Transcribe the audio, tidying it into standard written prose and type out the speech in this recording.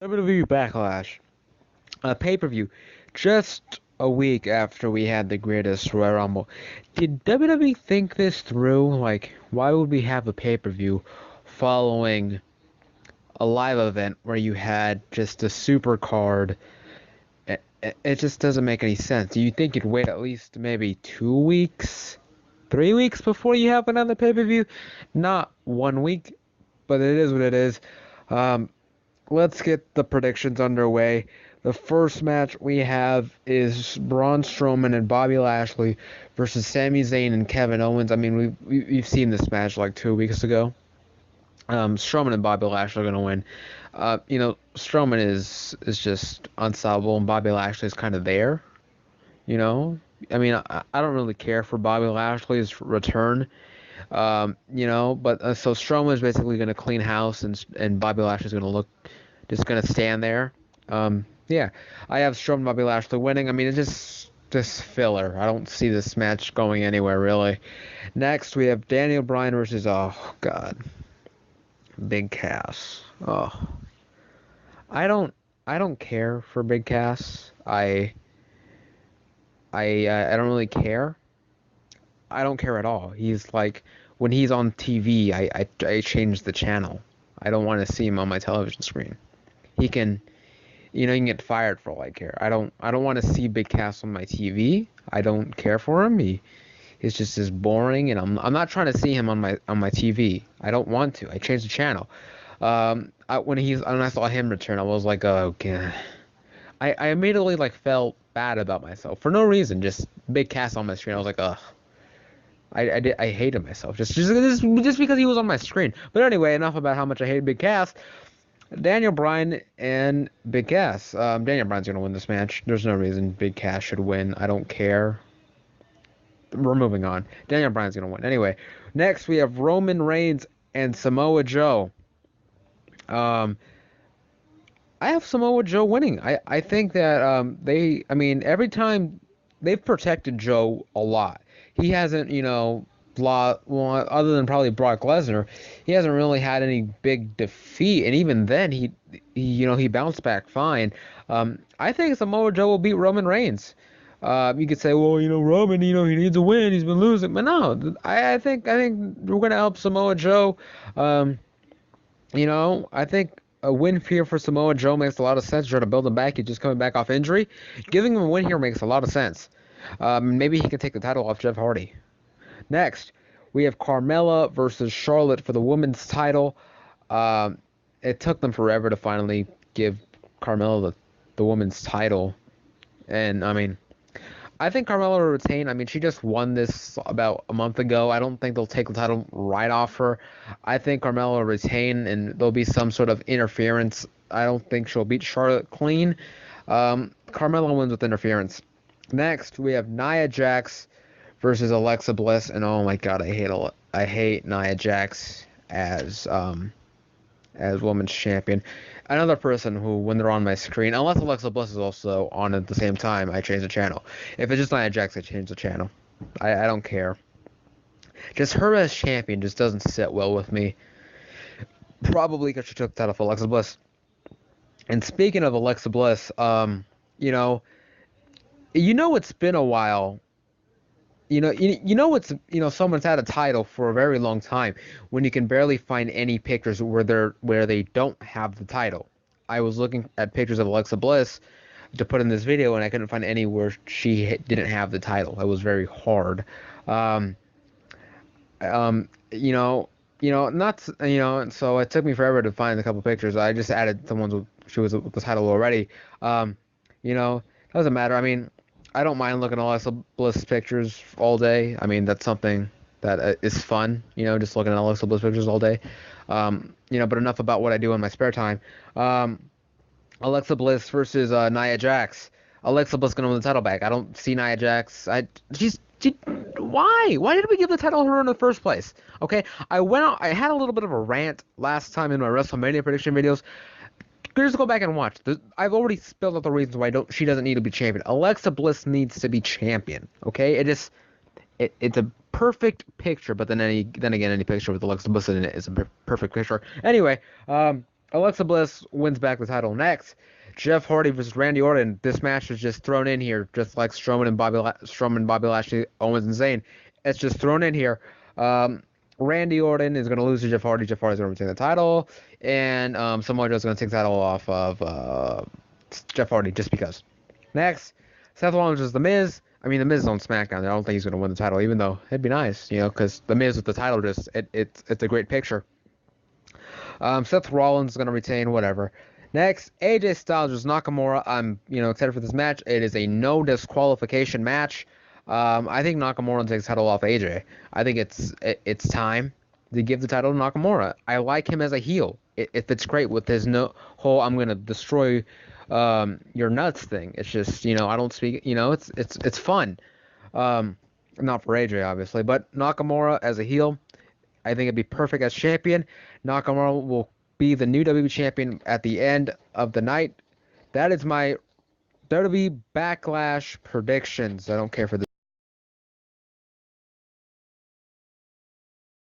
WWE Backlash, a pay-per-view, just a week after we had the greatest Royal Rumble. Did WWE think this through? Like, why would we have a pay-per-view following a live event where you had just a super card? It just doesn't make any sense. Do you think you'd wait at least maybe 2 weeks, 3 weeks before you have another pay-per-view? Not 1 week, but it is what it is. Um, let's get the predictions underway. The first match we have is Braun Strowman and Bobby Lashley versus Sami Zayn and Kevin Owens. I mean, we've seen this match like 2 weeks ago. Strowman and Bobby Lashley are gonna win. Strowman is just unstoppable, and Bobby Lashley is kind of there. You know, I mean, I don't really care for Bobby Lashley's return. But so Strowman is basically gonna clean house, and Bobby Lashley's gonna just gonna stand there. Yeah, I have Strowman and Bobby Lashley winning. I mean, it's just filler. I don't see this match going anywhere really. Next, we have Daniel Bryan versus oh god, Big Cass. Oh, I don't I don't care for Big Cass. I don't really care. I don't care at all. He's like when he's on TV, I change the channel. I don't want to see him on my television screen. He can you can get fired for all I care. I don't want to see Big Cass on my TV. I don't care for him. He's just as boring, and I'm not trying to see him on my TV. I don't want to. I changed the channel. When I saw him return, I was like, oh god. I immediately like felt bad about myself for no reason. Just Big Cass on my screen. I was like, ugh. I hated myself just because he was on my screen. But anyway, enough about how much I hated Big Cass. Daniel Bryan and Big Cass. Daniel Bryan's gonna win this match. There's no reason Big Cass should win. I don't care. We're moving on. Daniel Bryan's gonna win. Anyway, next we have Roman Reigns and Samoa Joe. Um, I have Samoa Joe winning. I think that I mean, every time they've protected Joe a lot. He hasn't, well, other than probably Brock Lesnar, he hasn't really had any big defeat. And even then, he bounced back fine. I think Samoa Joe will beat Roman Reigns. You could say, well, Roman, he needs a win. He's been losing, but no, I think we're gonna help Samoa Joe. Um, I think a win here for Samoa Joe makes a lot of sense. Trying to build him back. He's just coming back off injury. Giving him a win here makes a lot of sense. Maybe he can take the title off Jeff Hardy. Next, we have Carmella versus Charlotte for the women's title. Um, it took them forever to finally give Carmella the women's title. And, I mean, I think Carmella will retain. I mean, she just won this about a month ago. I don't think they'll take the title right off her. I think Carmella will retain, and there'll be some sort of interference. I don't think she'll beat Charlotte clean. Carmella wins with interference. Next, we have Nia Jax versus Alexa Bliss, and oh my God, I hate Nia Jax as women's champion. Another person who, when they're on my screen, unless Alexa Bliss is also on at the same time, I change the channel. If it's just Nia Jax, I change the channel. I don't care. Just her as champion just doesn't sit well with me. Probably because she took the title for Alexa Bliss. And speaking of Alexa Bliss, you know, it's been a while. Someone's had a title for a very long time when you can barely find any pictures where they don't have the title. I was looking at pictures of Alexa Bliss to put in this video, and I couldn't find any where she didn't have the title. It was very hard. Um, not so it took me forever to find a couple pictures. I just added the ones she was with the title already. Um, doesn't matter. I mean, I don't mind looking at Alexa Bliss pictures all day. I mean, that's something that is fun, just looking at Alexa Bliss pictures all day. But enough about what I do in my spare time. Alexa Bliss versus Nia Jax. Alexa Bliss gonna win the title back. I don't see Nia Jax. Why? Why did we give the title to her in the first place? Okay, I had a little bit of a rant last time in my WrestleMania prediction videos. Just go back and watch. I've already spelled out the reasons why she doesn't need to be champion. Alexa Bliss needs to be champion. Okay, it's a perfect picture, but then again, any picture with Alexa Bliss in it is a perfect picture. Anyway, Alexa Bliss wins back the title. Next, Jeff Hardy versus Randy Orton. This match is just thrown in here, just like Strowman, Bobby Lashley, Owens, and Zayn. It's just thrown in here. Um, Randy Orton is going to lose to Jeff Hardy. Jeff Hardy is going to retain the title, and Samoa Joe is going to take the title off of Jeff Hardy just because. Next, Seth Rollins versus The Miz. I mean, The Miz is on SmackDown. I don't think he's going to win the title, even though it'd be nice, because The Miz with the title it's a great picture. Seth Rollins is going to retain, whatever. Next, AJ Styles versus Nakamura. I'm, excited for this match. It is a no disqualification match. I think Nakamura takes the title off AJ. I think it's time to give the title to Nakamura. I like him as a heel. It fits great with his whole "I'm gonna destroy your nuts" thing. It's just, I don't speak. It's fun. Not for AJ obviously, but Nakamura as a heel, I think it'd be perfect as champion. Nakamura will be the new WWE champion at the end of the night. That is my WWE Backlash predictions. I don't care for the